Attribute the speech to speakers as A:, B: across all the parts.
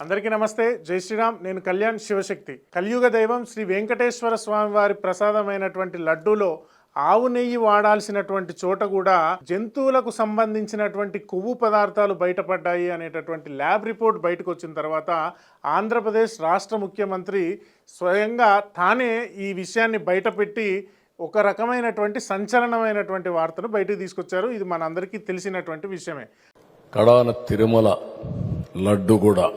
A: అందరికీ నమస్తే. జై శ్రీరామ్. నేను కళ్యాణ్ శివశక్తి. కలియుగ దైవం శ్రీ వెంకటేశ్వర స్వామి వారి ప్రసాదమైనటువంటి లడ్డూలో ఆవు నెయ్యి వాడాల్సినటువంటి చోట కూడా జంతువులకు సంబంధించినటువంటి కొవ్వు పదార్థాలు బయటపడ్డాయి అనేటటువంటి ల్యాబ్ రిపోర్ట్ బయటకు వచ్చిన తర్వాత ఆంధ్రప్రదేశ్ రాష్ట్ర ముఖ్యమంత్రి స్వయంగా తానే ఈ విషయాన్ని బయటపెట్టి ఒక రకమైనటువంటి సంచలనమైనటువంటి వార్తను బయటకు తీసుకొచ్చారు. ఇది మనందరికీ తెలిసినటువంటి విషయమే.
B: కడాన తిరుమల లడ్డు కూడా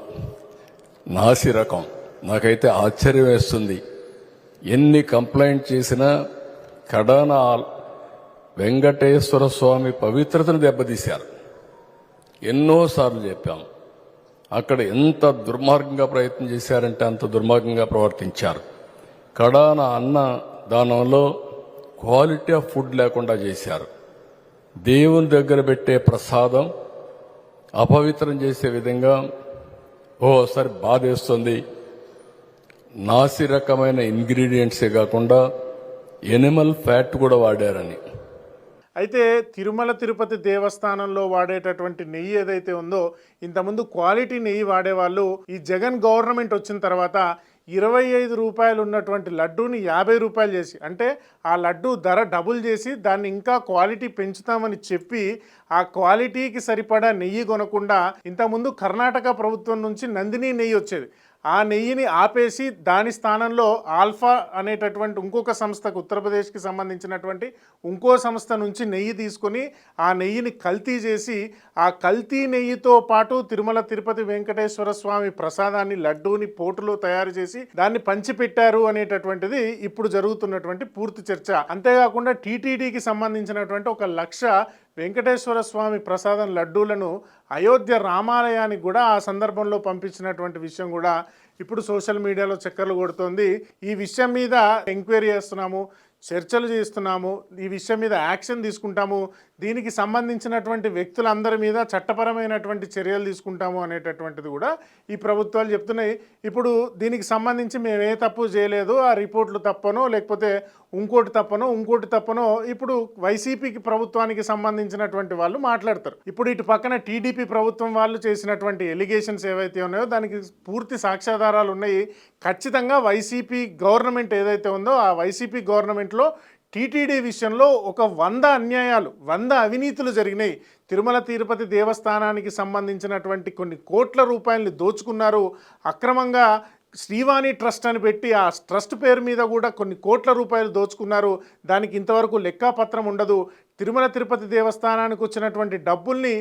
B: నాసి రకం. నాకైతే ఆశ్చర్యం వేస్తుంది. ఎన్ని కంప్లైంట్ చేసినా కడాన వెంకటేశ్వర స్వామి పవిత్రతను దెబ్బతీశారు. ఎన్నోసార్లు చెప్పాం. అక్కడ ఎంత దుర్మార్గంగా ప్రయత్నం చేశారంటే అంత దుర్మార్గంగా ప్రవర్తించారు. కడాన అన్న దానంలో క్వాలిటీ ఆఫ్ ఫుడ్ లేకుండా చేశారు. దేవుని దగ్గర పెట్టే ప్రసాదం అపవిత్రం చేసే విధంగా ఓసారి బాధేస్తుంది. నాసి రకమైన ఇంగ్రీడియంట్సే కాకుండా ఎనిమల్ ఫ్యాట్ కూడా వాడారని.
A: అయితే తిరుమల తిరుపతి దేవస్థానంలో వాడేటటువంటి నెయ్యి ఏదైతే ఉందో, ఇంతకుముందు క్వాలిటీ నెయ్యి వాడేవాళ్ళు ఈ జగన్ గవర్నమెంట్ వచ్చిన తర్వాత 25 రూపాయలు ఉన్నటువంటి లడ్డూని 50 రూపాయలు చేసి, అంటే ఆ లడ్డూ ధర డబుల్ చేసి దాన్ని ఇంకా క్వాలిటీ పెంచుతామని చెప్పి ఆ క్వాలిటీకి సరిపడా నెయ్యి కొనకుండా, ఇంతకుముందు కర్ణాటక ప్రభుత్వం నుంచి నందిని నెయ్యి వచ్చేది, ఆ నెయ్యిని ఆపేసి దాని స్థానంలో ఆల్ఫా అనేటటువంటి ఇంకొక సంస్థకు, ఉత్తరప్రదేశ్కి సంబంధించినటువంటి ఇంకో సంస్థ నుంచి నెయ్యి తీసుకొని ఆ నెయ్యిని కల్తీ చేసి ఆ కల్తీ నెయ్యితో పాటు తిరుమల తిరుపతి వెంకటేశ్వర స్వామి ప్రసాదాన్ని, లడ్డూని పోటులో తయారు చేసి దాన్ని పంచిపెట్టారు అనేటటువంటిది ఇప్పుడు జరుగుతున్నటువంటి పూర్తి చర్చ. అంతేకాకుండా టీటీడీకి సంబంధించినటువంటి 1 లక్ష వెంకటేశ్వర స్వామి ప్రసాదం లడ్డూలను అయోధ్య రామాలయానికి కూడా ఆ సందర్భంలో పంపించినటువంటి విషయం కూడా ఇప్పుడు సోషల్ మీడియాలో చక్కర్లు కొడుతోంది. ఈ విషయం మీద ఎంక్వైరీ చేస్తున్నాము, చర్చలు చేస్తున్నాము, ఈ విషయం మీద యాక్షన్ తీసుకుంటాము, దీనికి సంబంధించినటువంటి వ్యక్తులందరి మీద చట్టపరమైనటువంటి చర్యలు తీసుకుంటాము అనేటటువంటిది కూడా ఈ ప్రభుత్వాలు చెప్తున్నాయి. ఇప్పుడు దీనికి సంబంధించి మేము ఏ తప్పు చేయలేదు, ఆ రిపోర్ట్లు తప్పనో లేకపోతే ఇంకోటి తప్పనో ఇప్పుడు వైసీపీకి ప్రభుత్వానికి సంబంధించినటువంటి వాళ్ళు మాట్లాడతారు. ఇప్పుడు ఇటు పక్కన టీడీపీ ప్రభుత్వం వాళ్ళు చేసినటువంటి ఎలిగేషన్స్ ఏవైతే ఉన్నాయో దానికి పూర్తి సాక్ష్యాధారాలు ఉన్నాయి. ఖచ్చితంగా వైసీపీ గవర్నమెంట్ ఏదైతే ఉందో ఆ వైసీపీ గవర్నమెంట్లో టీటీడీ విషయంలో ఒక 100 అన్యాయాలు, 100 అవినీతులు జరిగినాయి. తిరుమల తిరుపతి దేవస్థానానికి సంబంధించినటువంటి కొన్ని కోట్ల రూపాయలని దోచుకున్నారు. అక్రమంగా శ్రీవాణి ట్రస్ట్ అని పెట్టి ఆ ట్రస్ట్ పేరు మీద కూడా కొన్ని కోట్ల రూపాయలు దోచుకున్నారు. దానికి ఇంతవరకు లెక్కాపత్రం ఉండదు. తిరుమల తిరుపతి దేవస్థానానికి వచ్చినటువంటి డబ్బుల్ని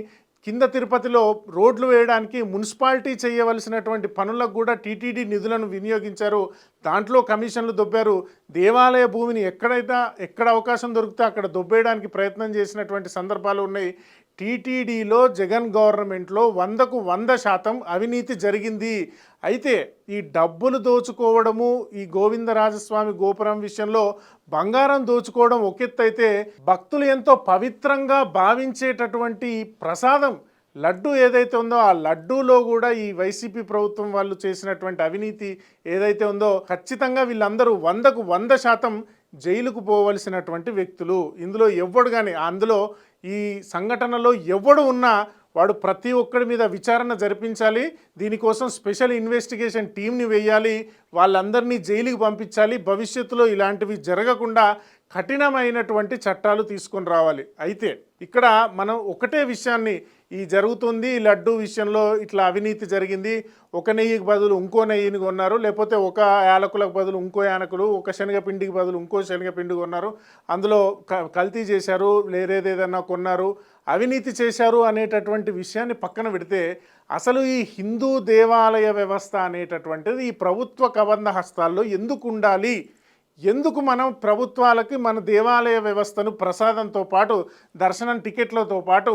A: కింద తిరుపతిలో రోడ్లు వేయడానికి మున్సిపాలిటీ చేయవలసినటువంటి పనులకు కూడా టీటీడీ నిధులను వినియోగించారు. దాంట్లో కమిషన్లు దొబ్బారు. దేవాలయ భూమిని ఎక్కడ అవకాశం దొరికితే అక్కడ దొబ్బేయడానికి ప్రయత్నం చేసినటువంటి సందర్భాలు ఉన్నాయి. టీటీడీలో జగన్ గవర్నమెంట్లో 100కు 100% అవినీతి జరిగింది. అయితే ఈ డబ్బులు దోచుకోవడము, ఈ గోవిందరాజస్వామి గోపురం విషయంలో బంగారం దోచుకోవడం ఒక ఎత్తు అయితే, భక్తులు ఎంతో పవిత్రంగా భావించేటటువంటి ప్రసాదం లడ్డు ఏదైతే ఉందో ఆ లడ్డూలో కూడా ఈ వైసీపీ ప్రభుత్వం వాళ్ళు చేసినటువంటి అవినీతి ఏదైతే ఉందో ఖచ్చితంగా వీళ్ళందరూ 100కు 100% జైలుకు పోవలసినటువంటి వ్యక్తులు. ఇందులో ఎవ్వడు కానీ, అందులో ఈ సంఘటనలో ఎవడు ఉన్నా వాడు ప్రతి ఒక్కడి మీద విచారణ జరిపించాలి. దీనికోసం స్పెషల్ ఇన్వెస్టిగేషన్ టీంని వేయాలి. వాళ్ళందరినీ జైలుకి పంపించాలి. భవిష్యత్తులో ఇలాంటివి జరగకుండా కఠినమైనటువంటి చట్టాలు తీసుకొని రావాలి. అయితే ఇక్కడ మనం ఒకటే విషయాన్ని, ఈ జరుగుతుంది ఈ లడ్డు విషయంలో ఇట్లా అవినీతి జరిగింది, ఒక నెయ్యికి బదులు ఇంకో నెయ్యిని కొన్నారు, లేకపోతే ఒక యాలకులకు బదులు ఇంకో యాలకులు, ఒక శనగపిండికి బదులు ఇంకో శనగపిండి కొన్నారు, అందులో కల్తీ చేశారు, లేదేదన్నా కొన్నారు, అవినీతి చేశారు అనేటటువంటి విషయాన్ని పక్కన పెడితే, అసలు ఈ హిందూ దేవాలయ వ్యవస్థ అనేటటువంటిది ఈ ప్రభుత్వ కబంధ హస్తాల్లో ఎందుకు ఉండాలి? ఎందుకు మనం ప్రభుత్వాలకి మన దేవాలయ వ్యవస్థను ప్రసాదంతో పాటు, దర్శనం టికెట్లతో పాటు,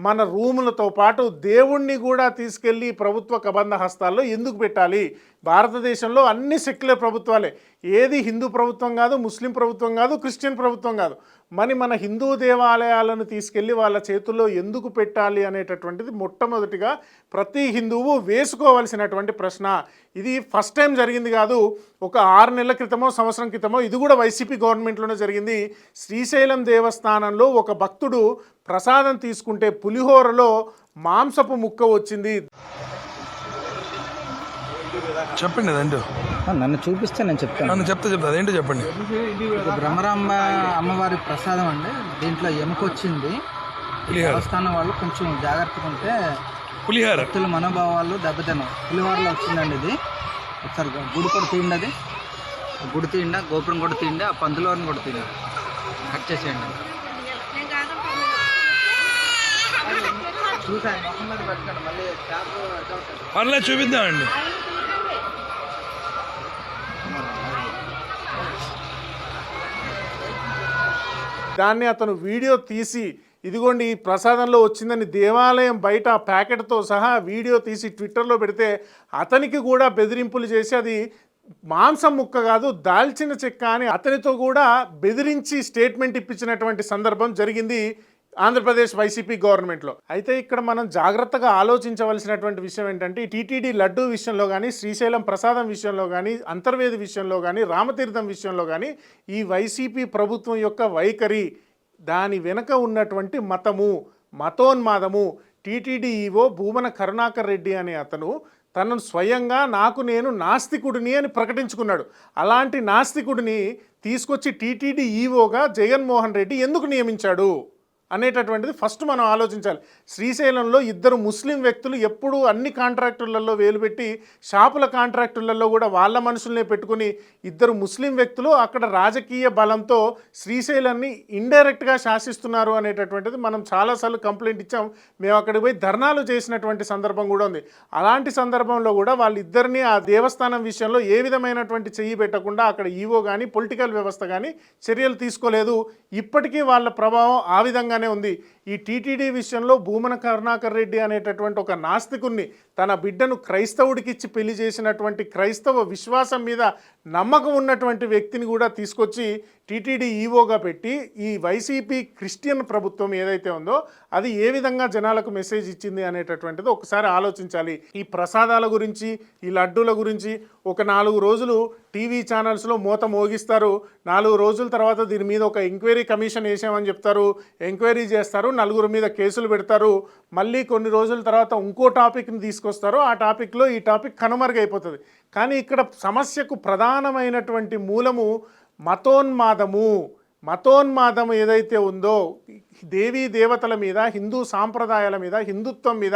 A: మన రూములతో పాటు దేవుణ్ణి కూడా తీసుకెళ్ళి ప్రభుత్వ కబంధ హస్తాల్లో ఎందుకు పెట్టాలి? భారతదేశంలో అన్ని సెక్యులర్ ప్రభుత్వాలే, ఏది హిందూ ప్రభుత్వం కాదు, ముస్లిం ప్రభుత్వం కాదు, క్రిస్టియన్ ప్రభుత్వం కాదు. మన హిందూ దేవాలయాలను తీసుకెళ్ళి వాళ్ళ చేతుల్లో ఎందుకు పెట్టాలి అనేటటువంటిది మొట్టమొదటిగా ప్రతి హిందువు వేసుకోవాల్సినటువంటి ప్రశ్న. ఇది ఫస్ట్ టైం జరిగింది కాదు. ఒక 6 నెలల క్రితమో సంవత్సరం క్రితమో ఇది కూడా వైసీపీ గవర్నమెంట్లోనే జరిగింది. శ్రీశైలం దేవస్థానంలో ఒక భక్తుడు ప్రసాదం తీసుకుంటే పులిహోరలో మాంసపు ముక్క వచ్చింది.
C: చెప్పండి అదేంటో.
D: నన్ను చూపిస్తే నేను చెప్తాను.
C: నన్ను చెప్తా అదేంటో చెప్పండి.
D: ఇది బ్రహ్మరాంబ అమ్మవారి ప్రసాదం అండి. దీంట్లో ఎముకొచ్చింది. దేవస్థానం వాళ్ళు కొంచెం జాగ్రత్తగా ఉంటే
C: పులిహార
D: భక్తుల మనోభావాలు దెబ్బతిన్నాం. పులిహోరలో వచ్చిందండి ఇది. ఒకసారి గుడి కూడా తీయండి, అది గుడి తీయండి, గోపురం కూడా తీయండి, ఆ పందులోని కూడా తీయండి, కట్ చేసేయండి. చూసాను మొహం మీద పెట్టండి, మళ్ళీ
C: పర్లేదు చూపిద్దామండి.
A: దాన్ని అతను వీడియో తీసి ఇదిగోండి ఈ ప్రసాదంలో వచ్చిందని దేవాలయం బయట ఆ ప్యాకెట్తో సహా వీడియో తీసి ట్విట్టర్లో పెడితే అతనికి కూడా బెదిరింపులు చేసి అది మాంసం ముక్క కాదు దాల్చిన చెక్క అని అతనితో కూడా బెదిరించి స్టేట్మెంట్ ఇప్పించినటువంటి సందర్భం జరిగింది ఆంధ్రప్రదేశ్ వైసీపీ గవర్నమెంట్లో. అయితే ఇక్కడ మనం జాగ్రత్తగా ఆలోచించవలసినటువంటి విషయం ఏంటంటే ఈ టీటీడీ లడ్డూ విషయంలో కానీ, శ్రీశైలం ప్రసాదం విషయంలో కానీ, అంతర్వేది విషయంలో కానీ, రామతీర్థం విషయంలో కానీ ఈ వైసీపీ ప్రభుత్వం యొక్క వైఖరి, దాని వెనుక ఉన్నటువంటి మతోన్మాదము. టీటీడీ ఈవో భూమన కరుణాకర్ రెడ్డి అనే అతను తనను స్వయంగా నేను నాస్తికుడిని అని ప్రకటించుకున్నాడు. అలాంటి నాస్తికుడిని తీసుకొచ్చి టీటీడీ ఈవోగా జగన్మోహన్ రెడ్డి ఎందుకు నియమించాడు అనేటటువంటిది ఫస్ట్ మనం ఆలోచించాలి. శ్రీశైలంలో ఇద్దరు ముస్లిం వ్యక్తులు ఎప్పుడూ అన్ని కాంట్రాక్టులలో వేలుపెట్టి షాపుల కాంట్రాక్టులలో కూడా వాళ్ళ మనుషుల్నే పెట్టుకుని ఇద్దరు ముస్లిం వ్యక్తులు అక్కడ రాజకీయ బలంతో శ్రీశైలాన్ని ఇండైరెక్ట్గా శాసిస్తున్నారు అనేటటువంటిది మనం చాలాసార్లు కంప్లైంట్ ఇచ్చాం. మేము అక్కడికి పోయి ధర్నాలు చేసినటువంటి సందర్భం కూడా ఉంది. అలాంటి సందర్భంలో కూడా వాళ్ళిద్దరినీ ఆ దేవస్థానం విషయంలో ఏ విధమైనటువంటి చెయ్యి పెట్టకుండా అక్కడ ఈవో కానీ పొలిటికల్ వ్యవస్థ కానీ చర్యలు తీసుకోలేదు. ఇప్పటికీ వాళ్ళ ప్రభావం ఆ విధంగా ఉంది. ఈ టీటీడీ విషయంలో భూమన కరుణాకర్ రెడ్డి అనేటటువంటి ఒక నాస్తికుణ్ణి తన బిడ్డను క్రైస్తవుడికి ఇచ్చి పెళ్లి చేసినటువంటి క్రైస్తవ విశ్వాసం మీద నమ్మకం ఉన్నటువంటి వ్యక్తిని కూడా తీసుకొచ్చి టీటీడీ ఈవోగా పెట్టి ఈ వైసీపీ క్రిస్టియన్ ప్రభుత్వం ఏదైతే ఉందో అది ఏ విధంగా జనాలకు మెసేజ్ ఇచ్చింది అనేటటువంటిది ఒకసారి ఆలోచించాలి. ఈ ప్రసాదాల గురించి, ఈ లడ్డూల గురించి ఒక 4 రోజులు టీవీ ఛానల్స్లో మోత మోగిస్తారు. 4 రోజుల తర్వాత దీని మీద ఒక ఎంక్వైరీ కమిషన్ వేసామని చెప్తారు. ఎంక్వైరీ చేస్తారు, 4 మీద కేసులు పెడతారు. మళ్ళీ కొన్ని రోజుల తర్వాత ఇంకో టాపిక్ని తీసుకొస్తారు. ఆ టాపిక్లో ఈ టాపిక్ కనుమరుగైపోతుంది. కానీ ఇక్కడ సమస్యకు ప్రధానమైనటువంటి మూలము మతోన్మాదం ఏదైతే ఉందో, దేవీ దేవతల మీద, హిందూ సాంప్రదాయాల మీద, హిందుత్వం మీద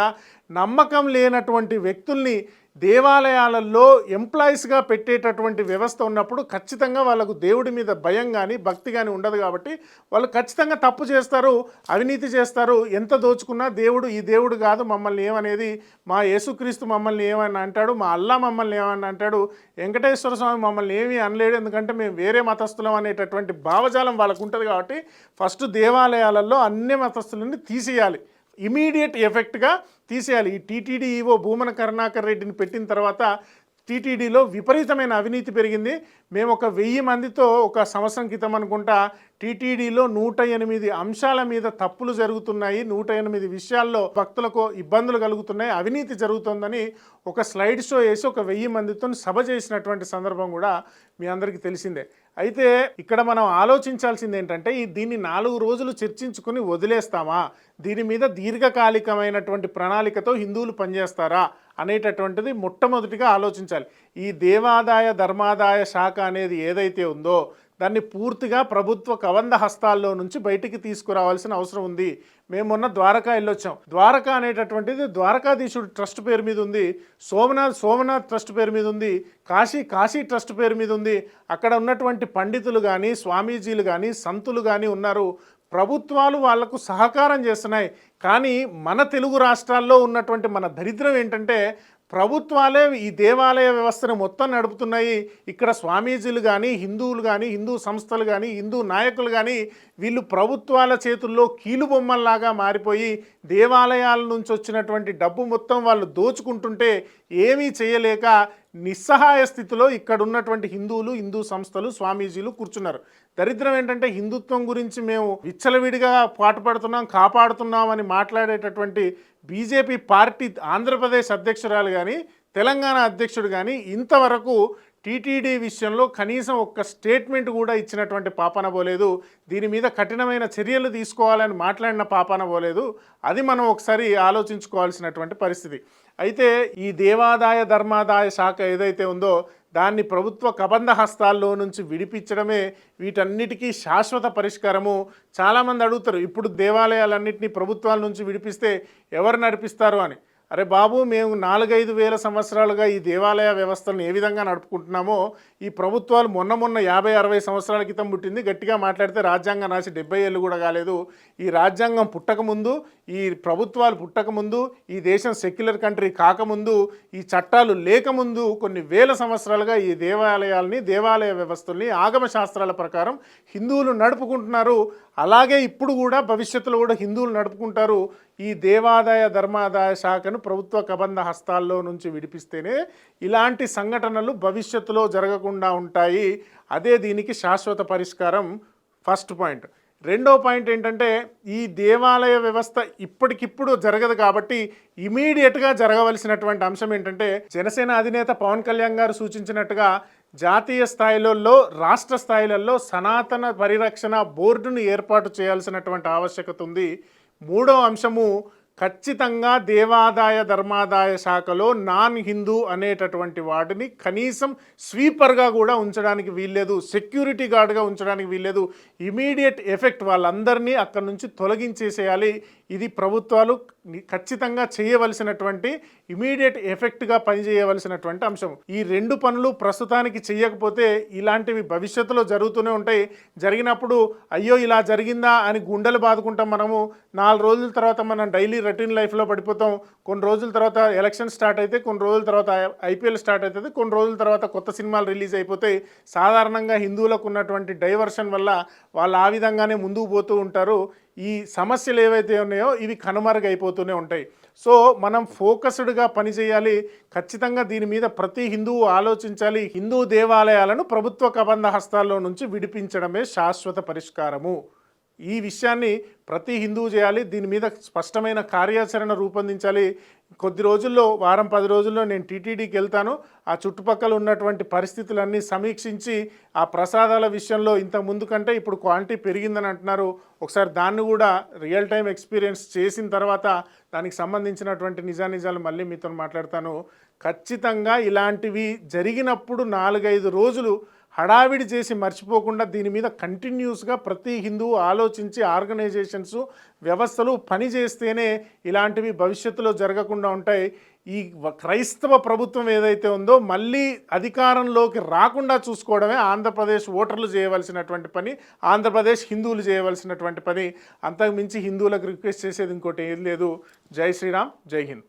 A: నమ్మకం లేనటువంటి వ్యక్తుల్ని దేవాలయాలలో ఎంప్లాయీస్గా పెట్టేటటువంటి వ్యవస్థ ఉన్నప్పుడు ఖచ్చితంగా వాళ్ళకు దేవుడి మీద భయం కానీ భక్తి కానీ ఉండదు. కాబట్టి వాళ్ళు ఖచ్చితంగా తప్పు చేస్తారు, అవినీతి చేస్తారు. ఎంత దోచుకున్నా దేవుడు ఈ దేవుడు కాదు మమ్మల్ని ఏమనేది, మా యేసుక్రీస్తు మమ్మల్ని ఏమని అంటాడు, మా అల్లా మమ్మల్ని ఏమని అంటాడు, వెంకటేశ్వర స్వామి మమ్మల్ని ఏమీ అనలేడు, ఎందుకంటే మేము వేరే మతస్థులం అనేటటువంటి భావజాలం వాళ్ళకు ఉంటుంది. కాబట్టి ఫస్ట్ దేవాలయాలలో అన్ని మతస్థులని తీసేయాలి, ఇమీడియట్ ఎఫెక్ట్గా తీసేయాలి. ఈ టీటీడీ ఈవో భూమన కరుణాకర్ రెడ్డిని పెట్టిన తర్వాత టీటీడీలో విపరీతమైన అవినీతి పెరిగింది. మేము ఒక 1000 మందితో ఒక సంవత్సరం క్రితం అనుకుంటా టీటీడీలో 108 అంశాల మీద తప్పులు జరుగుతున్నాయి, 108 విషయాల్లో భక్తులకు ఇబ్బందులు కలుగుతున్నాయి, అవినీతి జరుగుతుందని ఒక స్లైడ్ షో వేసి ఒక 1000 మందితో సభ చేసినటువంటి సందర్భం కూడా మీ అందరికీ తెలిసిందే. అయితే ఇక్కడ మనం ఆలోచించాల్సింది ఏంటంటే దీన్ని 4 రోజులు చర్చించుకుని వదిలేస్తామా, దీని మీద దీర్ఘకాలికమైనటువంటి ప్రణాళికతో హిందువులు పనిచేస్తారా అనేటటువంటిది మొట్టమొదటిగా ఆలోచించాలి. ఈ దేవాదాయ ధర్మాదాయ శాఖ అనేది ఏదైతే ఉందో దాన్ని పూర్తిగా ప్రభుత్వ కబంధ హస్తాల్లో నుంచి బయటికి తీసుకురావాల్సిన అవసరం ఉంది. మేము మొన్న ద్వారకా వెళ్ళొచ్చాం. ద్వారకా అనేటటువంటిది ద్వారకాధీశుడు ట్రస్ట్ పేరు మీద ఉంది, సోమనాథ్ ట్రస్ట్ పేరు మీద ఉంది, కాశీ ట్రస్ట్ పేరు మీద ఉంది. అక్కడ ఉన్నటువంటి పండితులు కానీ, స్వామీజీలు కానీ, సంతులు కానీ ఉన్నారు. ప్రభుత్వాలు వాళ్లకు సహకారం చేస్తున్నాయి. కానీ మన తెలుగు రాష్ట్రాల్లో ఉన్నటువంటి మన దరిద్రం ఏంటంటే ప్రభుత్వాలే ఈ దేవాలయ వ్యవస్థను మొత్తం నడుపుతున్నాయి. ఇక్కడ స్వామీజీలు కానీ, హిందువులు కానీ, హిందూ సంస్థలు కానీ, హిందూ నాయకులు కానీ వీళ్ళు ప్రభుత్వాల చేతుల్లో కీలుబొమ్మల్లాగా మారిపోయి దేవాలయాల నుంచి వచ్చినటువంటి డబ్బు మొత్తం వాళ్ళు దోచుకుంటుంటే ఏమీ చేయలేక నిస్సహాయ స్థితిలో ఇక్కడ ఉన్నటువంటి హిందువులు, హిందూ సంస్థలు, స్వామీజీలు కూర్చున్నారు. దరిద్రం ఏంటంటే హిందుత్వం గురించి మేము విచ్చలవిడిగా పాటుపడుతున్నాం, కాపాడుతున్నాం అని మాట్లాడేటటువంటి బీజేపీ పార్టీ ఆంధ్రప్రదేశ్ అధ్యక్షురాలు కానీ, తెలంగాణ అధ్యక్షుడు కానీ ఇంతవరకు టీటీడీ విషయంలో కనీసం ఒక్క స్టేట్మెంట్ కూడా ఇచ్చినటువంటి పాపాన పోలేదు. దీని మీద కఠినమైన చర్యలు తీసుకోవాలని మాట్లాడిన పాపాన పోలేదు. అది మనం ఒకసారి ఆలోచించుకోవాల్సినటువంటి పరిస్థితి. అయితే ఈ దేవాదాయ ధర్మాదాయ శాఖ ఏదైతే ఉందో దాన్ని ప్రభుత్వ కబంధ హస్తాల్లో నుంచి విడిపించడమే వీటన్నిటికీ శాశ్వత పరిష్కారము. చాలామంది అడుగుతారు, ఇప్పుడు దేవాలయాలన్నింటినీ ప్రభుత్వాల నుంచి విడిపిస్తే ఎవరు నడిపిస్తారు అని. అరే బాబు, మేము 4-5 వేల సంవత్సరాలుగా ఈ దేవాలయ వ్యవస్థను ఏ విధంగా నడుపుకుంటున్నామో ఈ ప్రభుత్వాలు మొన్న 50-60 సంవత్సరాల క్రితం పుట్టింది. గట్టిగా మాట్లాడితే రాజ్యాంగం రాసి 70 ఏళ్ళు కూడా కాలేదు. ఈ రాజ్యాంగం పుట్టకముందు, ఈ ప్రభుత్వాలు పుట్టకముందు, ఈ దేశం సెక్యులర్ కంట్రీ కాకముందు, ఈ చట్టాలు లేకముందు కొన్ని వేల సంవత్సరాలుగా ఈ దేవాలయాల్ని, దేవాలయ వ్యవస్థల్ని ఆగమ శాస్త్రాల ప్రకారం హిందువులు నడుపుకుంటున్నారు. అలాగే ఇప్పుడు కూడా భవిష్యత్తులో కూడా హిందువులు నడుపుకుంటారు. ఈ దేవాదాయ ధర్మాదాయ శాఖను ప్రభుత్వ కబంధ హస్తాల్లో నుంచి విడిపిస్తేనే ఇలాంటి సంఘటనలు భవిష్యత్తులో జరగకుండా ఉంటాయి. అదే దీనికి శాశ్వత పరిష్కారం. First point. రెండో పాయింట్ ఏంటంటే, ఈ దేవాలయ వ్యవస్థ ఇప్పటికిప్పుడు జరగదు కాబట్టి ఇమీడియట్గా జరగవలసినటువంటి అంశం ఏంటంటే, జనసేన అధినేత పవన్ కళ్యాణ్ గారు సూచించినట్టుగా జాతీయ స్థాయిలలో, రాష్ట్ర స్థాయిలలో సనాతన పరిరక్షణ బోర్డును ఏర్పాటు చేయాల్సినటువంటి ఆవశ్యకత ఉంది. మూడో అంశము, ఖచ్చితంగా దేవాదాయ ధర్మాదాయ శాఖలో నాన్ హిందూ అనేటటువంటి వాటిని కనీసం స్వీపర్గా కూడా ఉంచడానికి వీల్లేదు, సెక్యూరిటీ గార్డ్గా ఉంచడానికి వీల్లేదు. ఇమీడియట్ ఎఫెక్ట్ వాళ్ళందరినీ అక్కడి నుంచి తొలగించేసేయాలి. ఇది ప్రభుత్వాలు ఖచ్చితంగా చేయవలసినటువంటి, ఇమీడియట్ ఎఫెక్ట్గా పనిచేయవలసినటువంటి అంశం. ఈ రెండు పనులు ప్రస్తుతానికి చేయకపోతే ఇలాంటివి భవిష్యత్తులో జరుగుతూనే ఉంటాయి. జరిగినప్పుడు అయ్యో ఇలా జరిగిందా అని గుండెలు బాదుకుంటాం మనము. 4 రోజుల తర్వాత మనం డైలీ రొటీన్ లైఫ్లో పడిపోతాం. కొన్ని రోజుల తర్వాత ఎలక్షన్ స్టార్ట్ అయితే, కొన్ని రోజుల తర్వాత ఐపీఎల్ స్టార్ట్ అవుతుంది, కొన్ని రోజుల తర్వాత కొత్త సినిమాలు రిలీజ్ అయిపోతాయి. సాధారణంగా హిందువులకు ఉన్నటువంటి డైవర్షన్ వల్ల వాళ్ళు ఆ విధంగానే ముందుకు పోతూ ఉంటారు. ఈ సమస్యలు ఏవైతే ఉన్నాయో ఇవి కనుమరుగైపోతూనే ఉంటాయి. సో మనం ఫోకస్డ్గా పనిచేయాలి. ఖచ్చితంగా దీని మీద ప్రతి హిందువు ఆలోచించాలి. హిందూ దేవాలయాలను ప్రభుత్వ కబంధ హస్తాల్లో నుంచి విడిపించడమే శాశ్వత పరిష్కారము. ఈ విషయాన్ని ప్రతి హిందువు చేయాలి. దీని మీద స్పష్టమైన కార్యాచరణ రూపొందించాలి. కొద్ది రోజుల్లో, వారం 10 రోజుల్లో నేను టీటీడీకి వెళ్తాను. ఆ చుట్టుపక్కల ఉన్నటువంటి పరిస్థితులన్నీ సమీక్షించి ఆ ప్రసాదాల విషయంలో ఇంత ముందు కంటే ఇప్పుడు క్వాంటిటీ పెరిగిందని అంటున్నారు. ఒకసారి దాన్ని కూడా రియల్ టైం ఎక్స్పీరియన్స్ చేసిన తర్వాత దానికి సంబంధించినటువంటి నిజానిజాలు మళ్ళీ మీతో మాట్లాడతాను. ఖచ్చితంగా ఇలాంటివి జరిగినప్పుడు 4-5 రోజులు హడావిడి చేసి మర్చిపోకుండా దీని మీద కంటిన్యూస్గా ప్రతి హిందువు ఆలోచించి ఆర్గనైజేషన్స్, వ్యవస్థలు పని చేస్తేనే ఇలాంటివి భవిష్యత్తులో జరగకుండా ఉంటాయి. ఈ క్రైస్తవ ప్రభుత్వం ఏదైతే ఉందో మళ్ళీ అధికారంలోకి రాకుండా చూసుకోవడమే ఆంధ్రప్రదేశ్ ఓటర్లు చేయవలసినటువంటి పని, ఆంధ్రప్రదేశ్ హిందువులు చేయవలసినటువంటి పని. అంతకుమించి హిందువులకు రిక్వెస్ట్ చేసేది ఇంకోటి ఏది లేదు. జై శ్రీరామ్, జై హింద్.